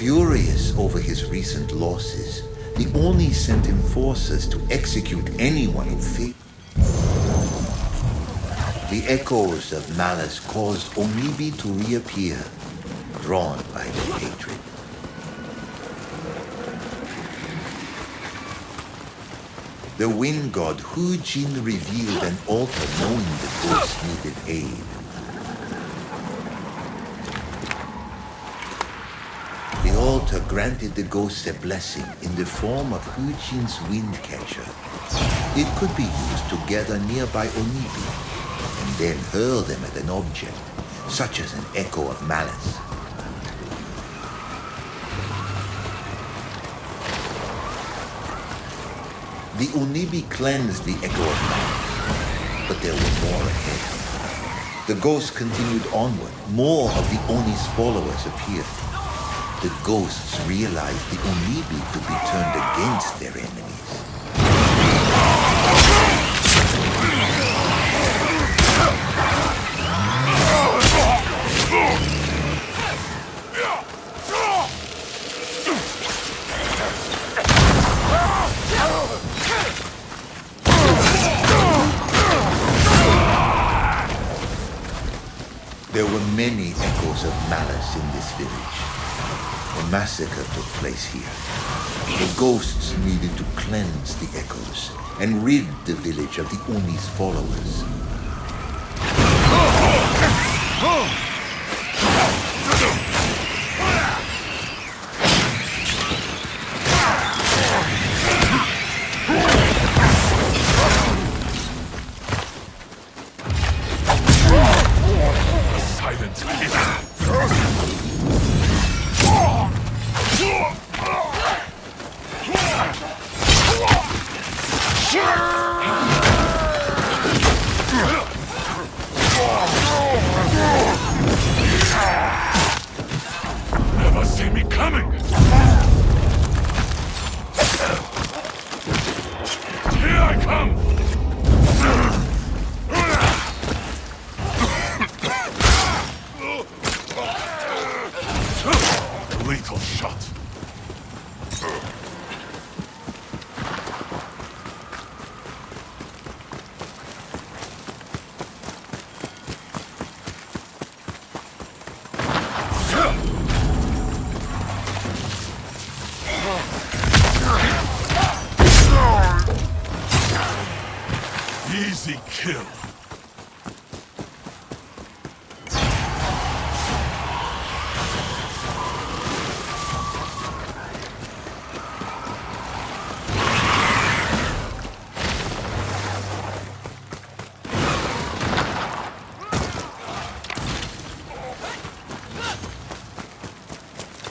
Furious over his recent losses, the Oni sent enforcers to execute anyone who failed. The echoes of malice caused Onibi to reappear, drawn by their hatred. The wind god Hujin revealed an altar knowing the ghosts needed aid. The altar granted the ghosts a blessing in the form of Hujin's wind catcher. It could be used to gather nearby Onibi and then hurl them at an object, such as an echo of malice. The Onibi cleansed the echo of malice, but there were more ahead. The ghosts continued onward. More of the Oni's followers appeared. The ghosts realized the Onibi could be turned against their enemies. There were many echoes of malice in this village. A massacre took place here. The ghosts needed to cleanse the echoes and rid the village of the Oni's followers. Never see me coming! Here I come! Lethal shot. Easy kill.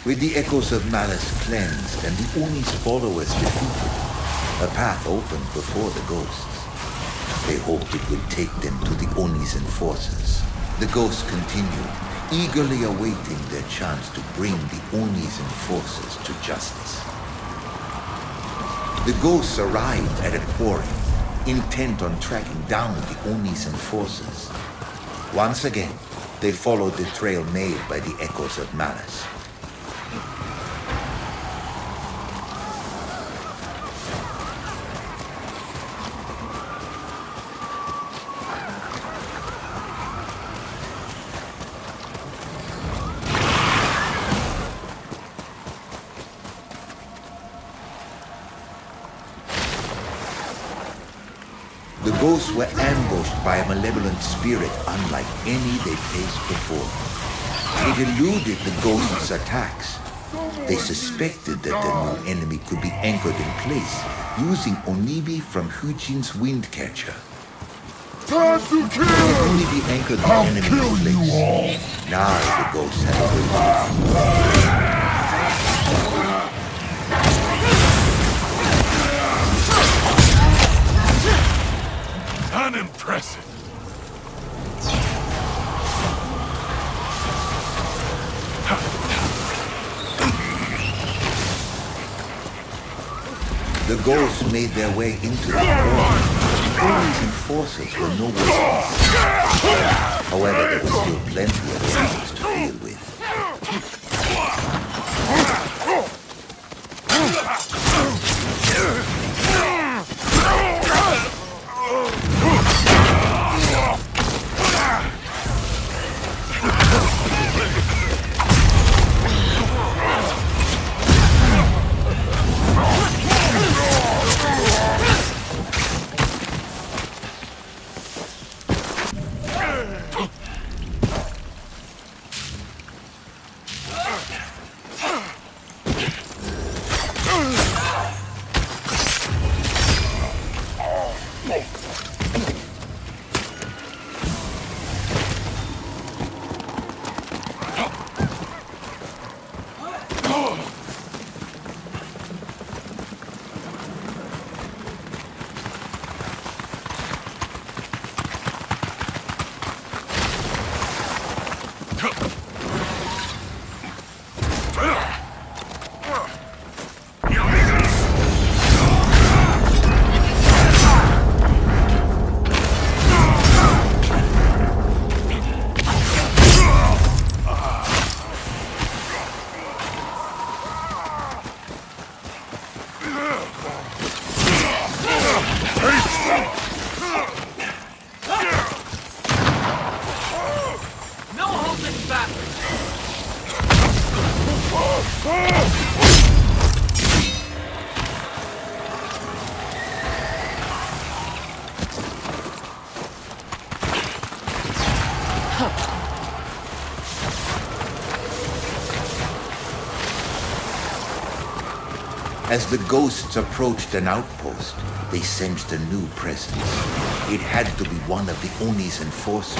With the echoes of malice cleansed and the Oni's followers defeated, a path opened before the ghosts. They hoped it would take them to the Oni's enforcers. The ghosts continued, eagerly awaiting their chance to bring the Oni's enforcers to justice. The ghosts arrived at a quarry, intent on tracking down the Oni's enforcers. Once again, they followed the trail made by the echoes of malice. The ghosts were ambushed by a malevolent spirit unlike any they faced before. It eluded the ghosts' attacks. They suspected that the new enemy could be anchored in place using Onibi from Hujin's wind catcher. Time to kill! Onibi anchored the enemy in place. Now the ghosts had a way to defeat. Unimpressive. The ghosts made their way into the quarry. Oni's enforcers were nowhere to be seen. However, there were still plenty of enemies to deal with. As the ghosts approached an outpost, they sensed a new presence. It had to be one of the Oni's enforcers.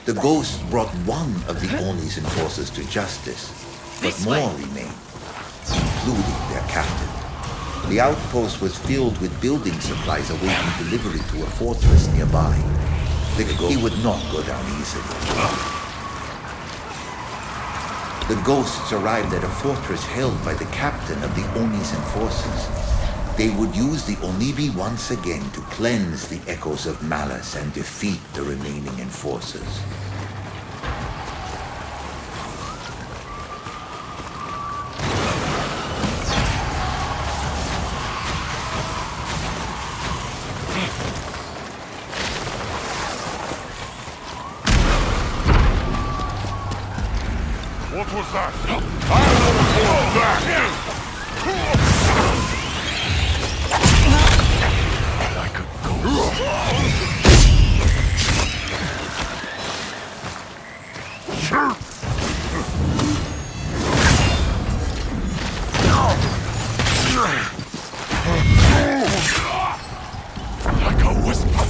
The ghosts brought one of the Oni's enforcers to justice, but more remained, including their captain. The outpost was filled with building supplies awaiting delivery to a fortress nearby. He would not go down easily. The ghosts arrived at a fortress held by the captain of the Oni's enforcers. They would use the Onibi once again to cleanse the echoes of malice and defeat the remaining enforcers. What was that? I want that! Like a ghost. Like a whisper.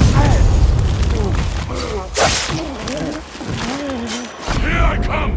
Here I come!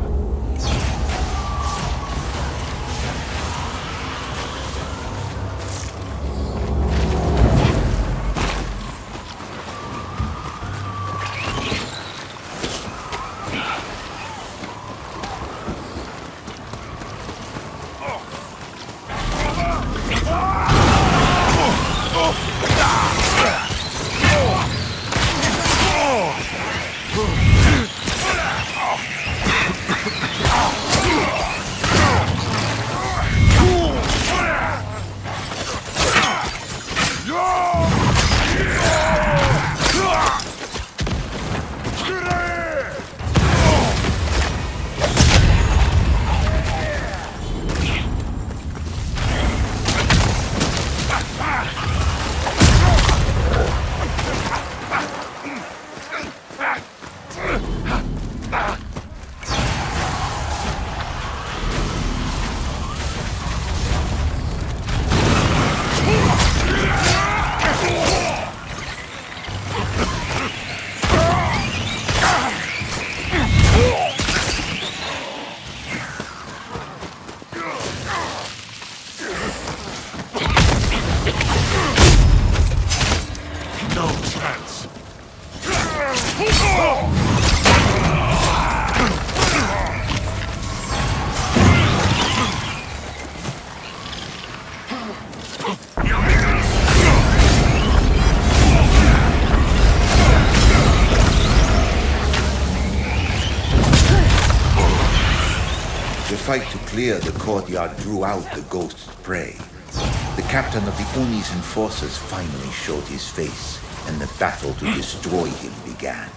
The fight to clear the courtyard drew out the ghost's prey. The captain of the Oni's enforcers finally showed his face, and the battle to destroy him began.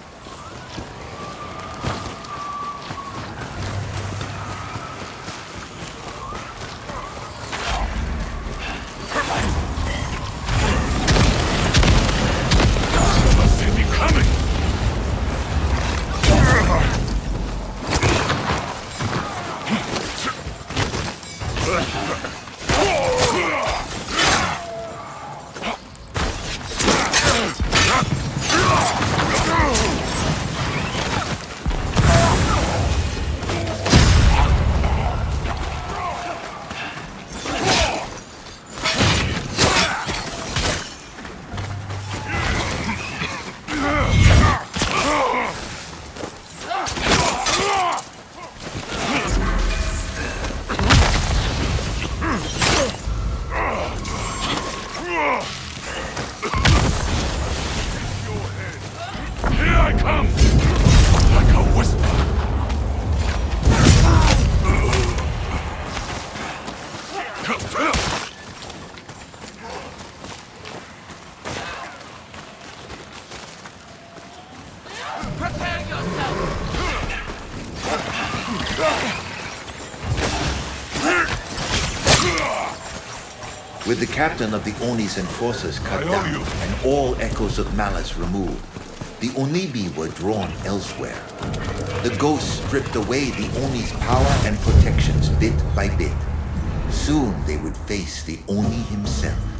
With the captain of the Oni's enforcers cut I owe down you. and all echoes of malice removed, the Onibi were drawn elsewhere. The ghosts stripped away the Oni's power and protections bit by bit. Soon they would face the Oni himself.